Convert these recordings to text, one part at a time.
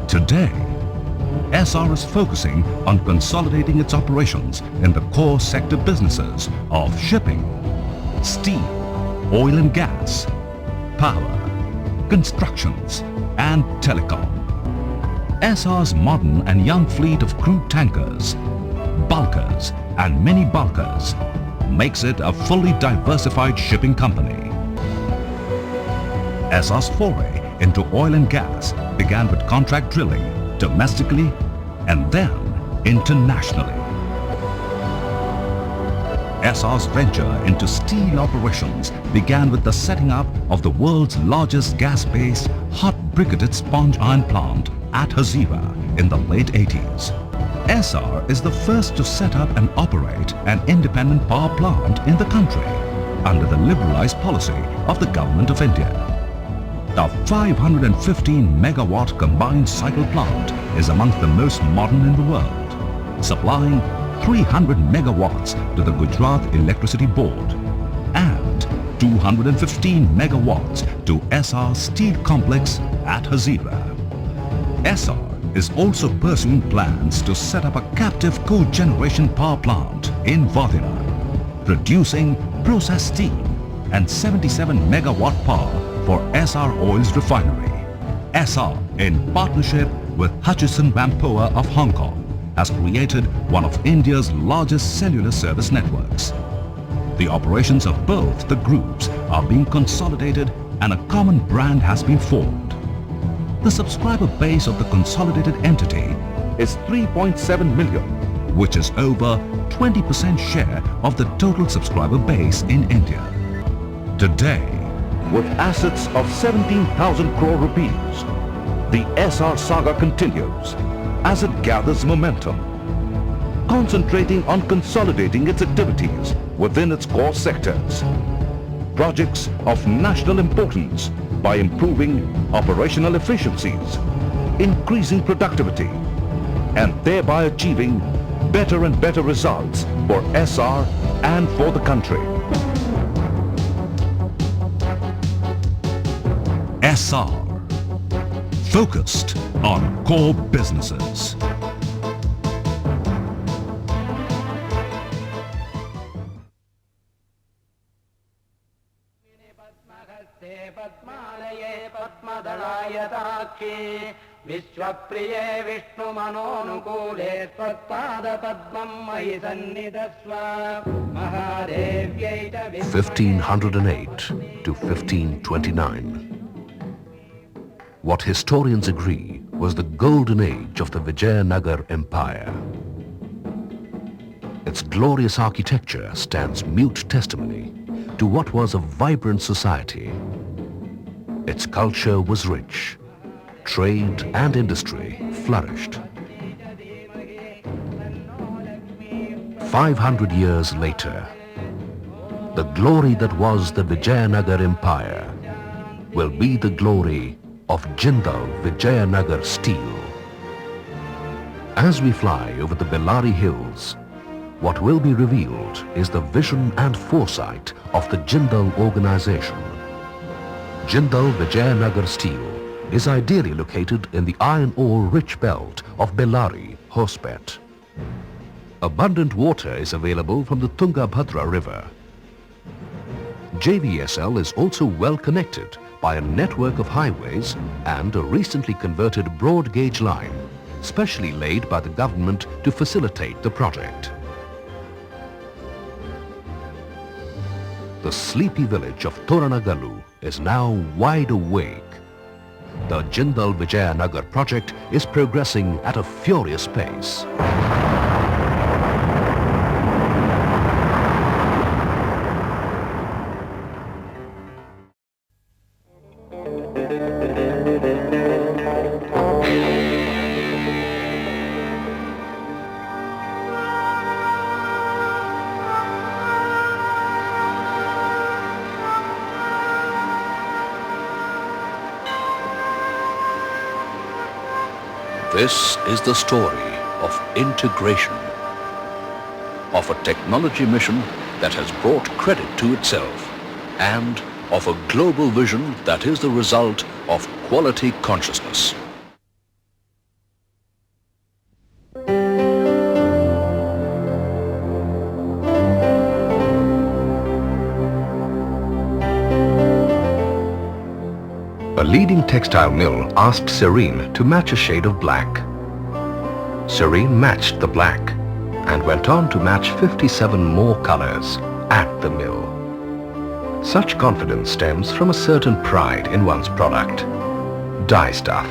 Today, ESSAR is focusing on consolidating its operations in the core sector businesses of shipping, steel, oil and gas, power, constructions and telecom. ESSAR's modern and young fleet of crude tankers, bulkers and mini bulkers makes it a fully diversified shipping company. ESSAR's foray into oil and gas began with contract drilling domestically and then internationally. ESSAR's venture into steel operations began with the setting up of the world's largest gas-based hot briquetted sponge iron plant at Hazira in the late 80s. ESSAR is the first to set up and operate an independent power plant in the country under the liberalized policy of the Government of India. The 515 megawatt combined cycle plant is amongst the most modern in the world, supplying 300 megawatts to the Gujarat Electricity Board and 215 megawatts to ESSAR Steel Complex at Hazira. ESSAR is also pursuing plans to set up a captive cogeneration power plant in Vadina, producing processed steam and 77 megawatt power for ESSAR Oil's refinery. ESSAR, in partnership with Hutchison Whampoa of Hong Kong, has created one of India's largest cellular service networks. The operations of both the groups are being consolidated and a common brand has been formed. The subscriber base of the consolidated entity is 3.7 million, which is over 20% share of the total subscriber base in India. Today, with assets of 17,000 crore rupees, the ESSAR saga continues as it gathers momentum, concentrating on consolidating its activities within its core sectors. Projects of national importance by improving operational efficiencies, increasing productivity, and thereby achieving better and better results for ESSAR and for the country. ESSAR, focused on core businesses. विश्वप्रिये Vishnu मनोनुकूले त्वत्पाद पद्मं मयि सन्निधस्व महादेव्यै च 1508 to 1529. What historians agree was the golden age of the Vijayanagar Empire. Its glorious architecture stands mute testimony to what was a vibrant society. Its culture was rich. Trade and industry flourished. 500 years later, the glory that was the Vijayanagar Empire will be the glory of Jindal Vijayanagar Steel. As we fly over the Bellary Hills, what will be revealed is the vision and foresight of the Jindal organization. Jindal Vijayanagar Steel is ideally located in the iron ore rich belt of Bellary, Hospet. Abundant water is available from the Tungabhadra river. JVSL is also well connected by a network of highways and a recently converted broad gauge line, specially laid by the government to facilitate the project. The sleepy village of Toranagalu is now wide awake. The Jindal Vijayanagar project is progressing at a furious pace. This is the story of integration, of a technology mission that has brought credit to itself, and of a global vision that is the result of quality consciousness. leading textile mill asked Serene to match a shade of black. Serene matched the black and went on to match 57 more colors at the mill. Such confidence stems from a certain pride in one's product. Dye stuff.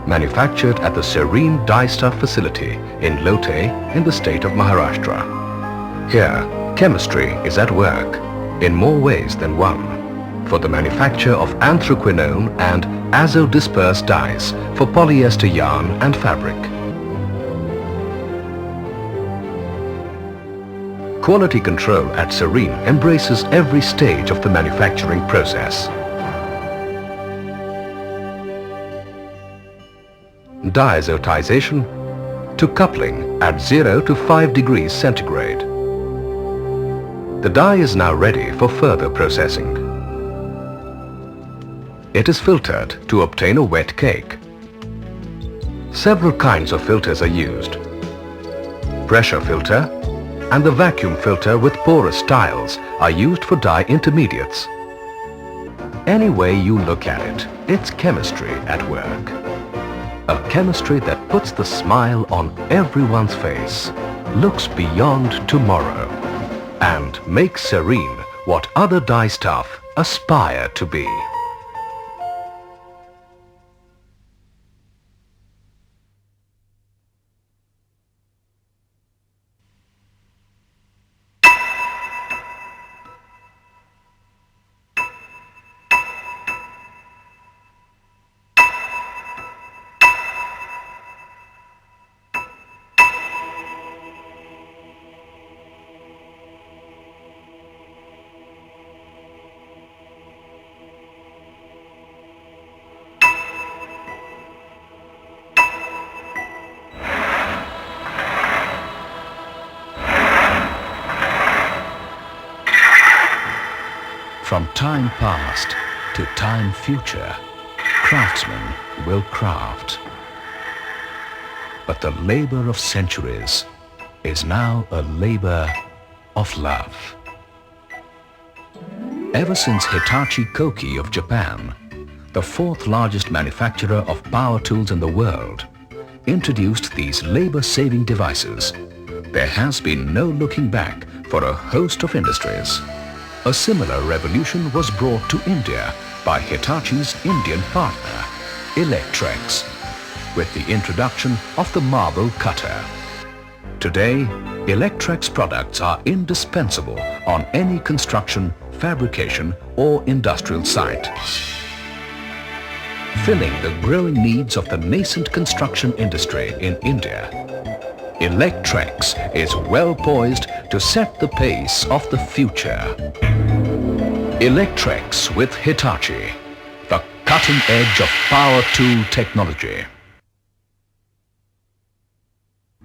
Manufactured at the Serene Dye Stuff facility in Lote in the state of Maharashtra. Here, chemistry is at work in more ways than one for the manufacture of anthraquinone and azodisperse dyes for polyester yarn and fabric. Quality control at Serene embraces every stage of the manufacturing process. Diazotization to coupling at 0 to 5 degrees centigrade. The dye is now ready for further processing. It is filtered to obtain a wet cake. Several kinds of filters are used. Pressure filter and the vacuum filter with porous tiles are used for dye intermediates. Any way you look at it, it's chemistry at work. A chemistry that puts the smile on everyone's face, looks beyond tomorrow, and makes Serene what other dye stuff aspire to be. From time past to time future, craftsmen will craft. But the labor of centuries is now a labor of love. Ever since Hitachi Koki of Japan, the fourth largest manufacturer of power tools in the world, introduced these labor-saving devices, there has been no looking back for a host of industries. A similar revolution was brought to India by Hitachi's Indian partner, Electrex, with the introduction of the marble cutter. Today, Electrex products are indispensable on any construction, fabrication or industrial site, filling the growing needs of the nascent construction industry in India. Electrex is well poised to set the pace of the future. Electrex with Hitachi, the cutting edge of power tool technology.